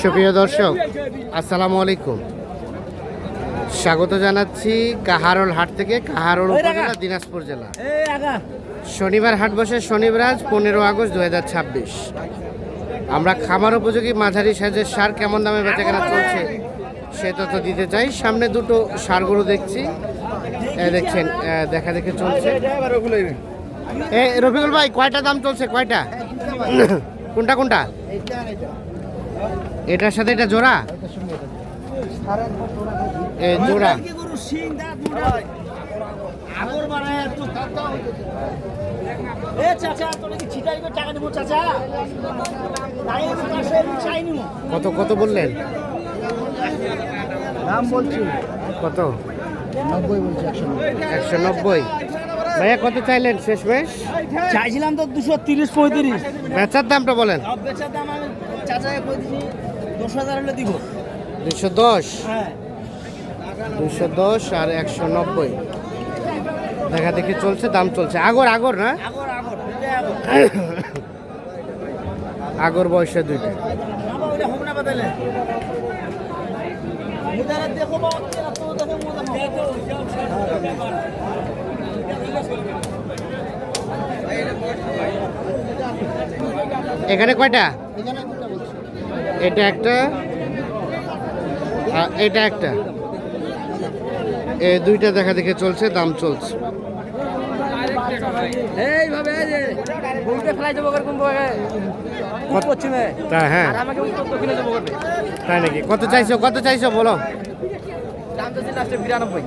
সুপ্রিয় দর্শক, আসসালামু আলাইকুম। স্বাগত জানাচ্ছি কাহারোল হাট থেকে। কাহারোল উপজেলা, দিনাজপুর জেলা। শনিবার হাট বসে শনিবার, 15 আগস্ট 2026। আমরা খামার উপযোগী মাঝারি সাইজের সার কেমন দামে বেচাকেনা চলছে সে তথ্য দিতে চাই। সামনে দুটো সারগুলো দেখছি, দেখছেন দেখা দেখে চলছে। রফিকুল ভাই, কয়টা দাম চলছে? কয়টা? কোনটা কোনটা? এটার সাথে এটা জোড়া? জোড়া। কত কত বললেন? দাম বলছি কত? 90 বলছি। 190। ভাইয়া কত চাইলেন শেষমেশ? চাইছিলাম তো 230-35। বেচার দামটা বলেন। বেচার দাম আমি চাচাকে কই দিছি 10,000 হলে দিব। 210। হ্যাঁ, 210 আর 190 দেখা দেখি চলছে, দাম চলছে। আগর আগর না, আগর আগর বয়সে দুইটা। না বাবা, ওটা হোক না বদলে মুদারা দেখো বাবা, তো দেখো মুদারা। এখানে কয়টা? এটা একটা, এটা একটা, এই দুইটা দেখা দেখে চলছে, দাম চলছে। এইভাবে এই যে বুলতে ফ্লাই যাব করে কোন ভাবে কত পশ্চিমে। তাই? হ্যাঁ, আর আমাকে উত্তর দক্ষিণে যাব করবে। তাই নাকি? কত চাইছো? কত চাইছো বলো? দাম তো লাস্টে 92।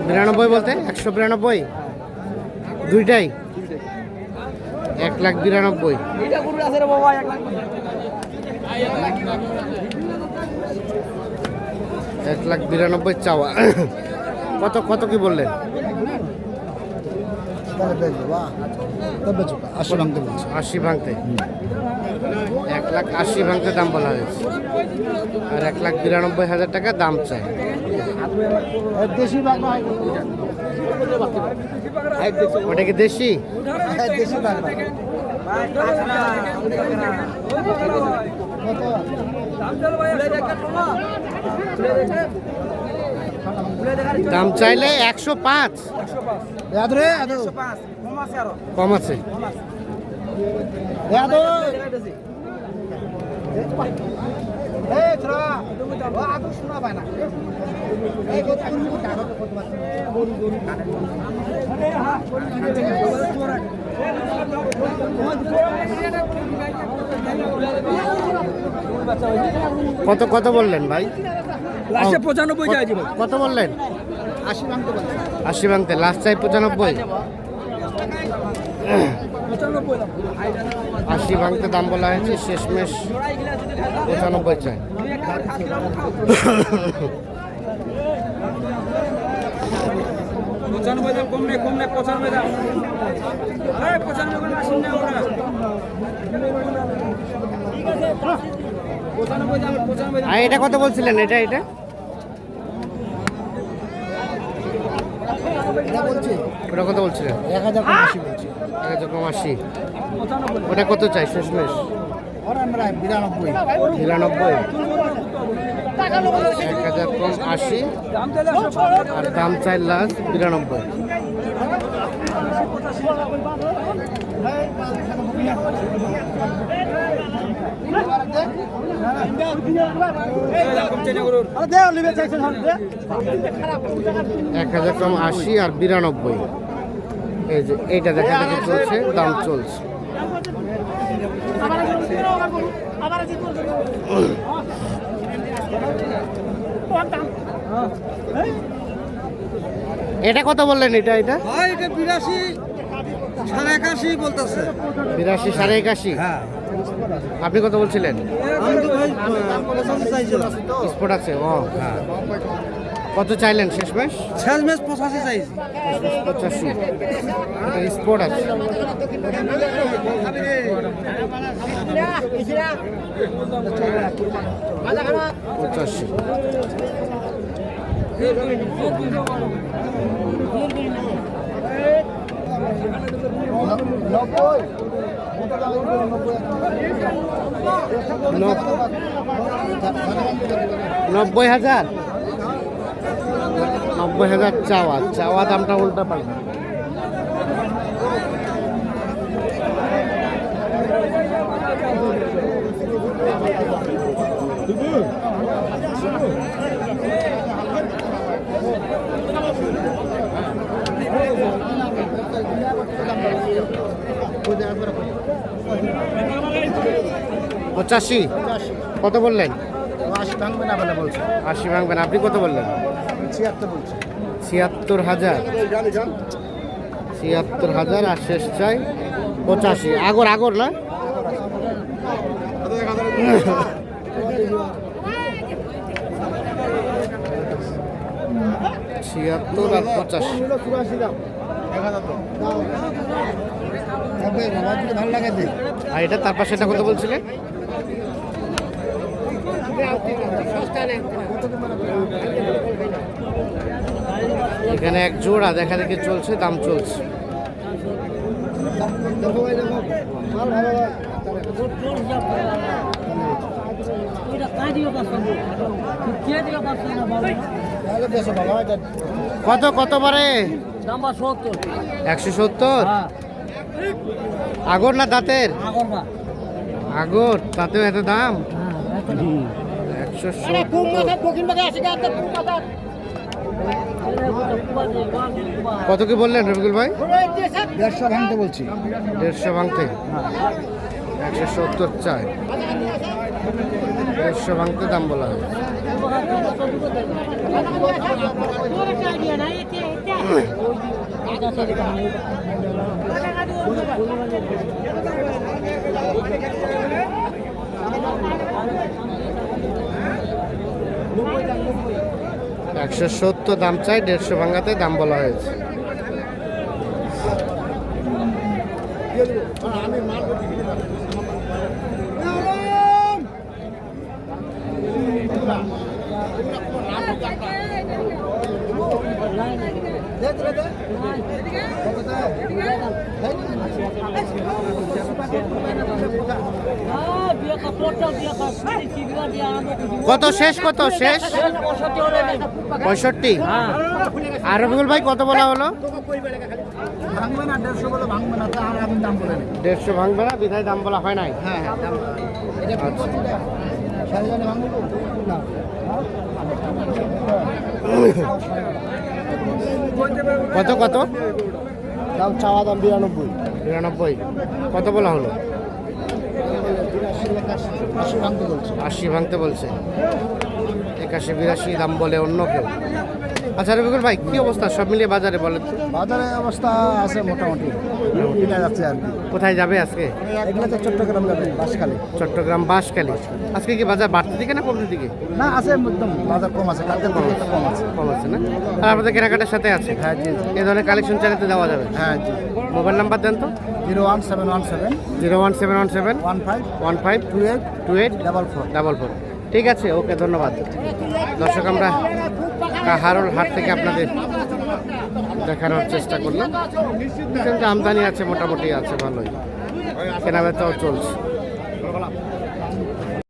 92 বলতে 192? দুইটাই 1,92,000। এটা গরু আছে রে বাবা, 1 লাখ। 1,92,000 চাওয়া। কত কত কি বললেন? 80 ভাঙতে। 1,80,000 ভাঙতে দাম বলা হয়েছে, আর 1,92,000 টাকা দাম চাই। দেশি বাগনা হয়, ওটা কি দেশি? দেশি বাগনা। দাম চাইলে 105। কম আছে। কত কত বললেন ভাই? লাস্টে 95 চাইছি ভাই। কত বললেন? 80 ভাঙতে বলছি। 80 ভাঙতে লাস্ট চাই 95। 80 ভাঙতে দাম বলা হয়েছে, শেষমেশ 95 চাই। আর এটা কত বলছিলেন? এটা এটা ওটা কত বলছিলেন? 1080 বলছি। 1,80,000। ওটা কত চাই শেষমেশ? 92। 99। 1,000 কম 80, আর দাম চাই লাস্ট 92। এক 1,000 কম 80 আর 92। এই যে এইটা দেখা দেখে চলছে, দাম চলছে। এটা কত বললেন? এটা এটা 82, 81 বলতেছে। 82, 81.5। হ্যাঁ, আপনি কত বলছিলেন? আমি তো ভাই 85 চাইছিলাম। স্পট আছে? ও হ্যাঁ। কত চাইলেন শেষমেশ? শেষমেশ 85 চাইছি। 85। স্পট আছে। 85। 90,000 90,000 চাওয়া চাওয়া দামটা উল্টা পাল্টা। পঁচাশি কত বললেন? 80 ভাঙবে না বলে বলছে। 80 ভাঙবেন, আপনি কত বললেন? 76 বলছে। 76,000 76,000 আর শেষ চাই 85। আগর আগর না 76 আর 85। ভালো লাগে দেখ। আর এটা তার পাশে এটা কত বলছিলেন? এখানে এক জোড়া দেখা দেখি চলছে, দাম চলছে। কত কত বারে? 170। আগর না দাঁতের? আগর, তাতেও এত দাম? 170। কত কি বললেন রবিকুল ভাই? 150 ভাঙতে বলছি। 150 ভাঙতে 170 চাই। 150 ভাঙতে দাম বলা হয়। একশো 170 দাম চাই, 150 ভাঙাতে দাম বলা হয়েছে। কত শেষ? কত শেষ? 65। আর রবিকুল ভাই কত বলা হলো? ভাঙবে না 150 বলে ভাঙবে না, তার আমি দাম বলে নেই। 150 ভাঙবে না, বিধায় দাম বলা হয় নাই। হ্যাঁ দাম এটা সাড়ে ভাঙবে না। কত কত? দাম চাওয়া দাম 92। 92 কত বলা হলো? 80 ভাঙতে বলছে। 80 ভাঙতে বলছে। 81 82 দাম বলে অন্য কেউ। আচ্ছা রবিকুল ভাই কি অবস্থা সব মিলিয়ে বাজারে বলেন তো? বাজারে অবস্থা আছে মোটামুটি, কিনা যাচ্ছে আর কি। কোথায় যাবে আজকে? এগুলো তো চট্টগ্রাম যাবে, বাঁশখালী। চট্টগ্রাম বাঁশখালী। আজকে কি বাজার বাড়তে দিকে না কমতে দিকে? না আছে একদম বাজার কম আছে, কালকের থেকে একটু কম আছে। কম আছে না? আর আপনাদের কেনাকাটার সাথে আছে? হ্যাঁ জি এই ধরনের কালেকশন চাইতে দেওয়া যাবে? হ্যাঁ জি। মোবাইল নাম্বার দেন তো। 01717 01717 15 15 28 44। 44। ঠিক আছে, ওকে, ধন্যবাদ। দর্শক আমরা কাহারোল হাট থেকে আপনাদের দেখানোর চেষ্টা করলাম। কিন্তু আমদানি আছে, মোটামুটি আছে, ভালোই কেনাবেচাও চলছে।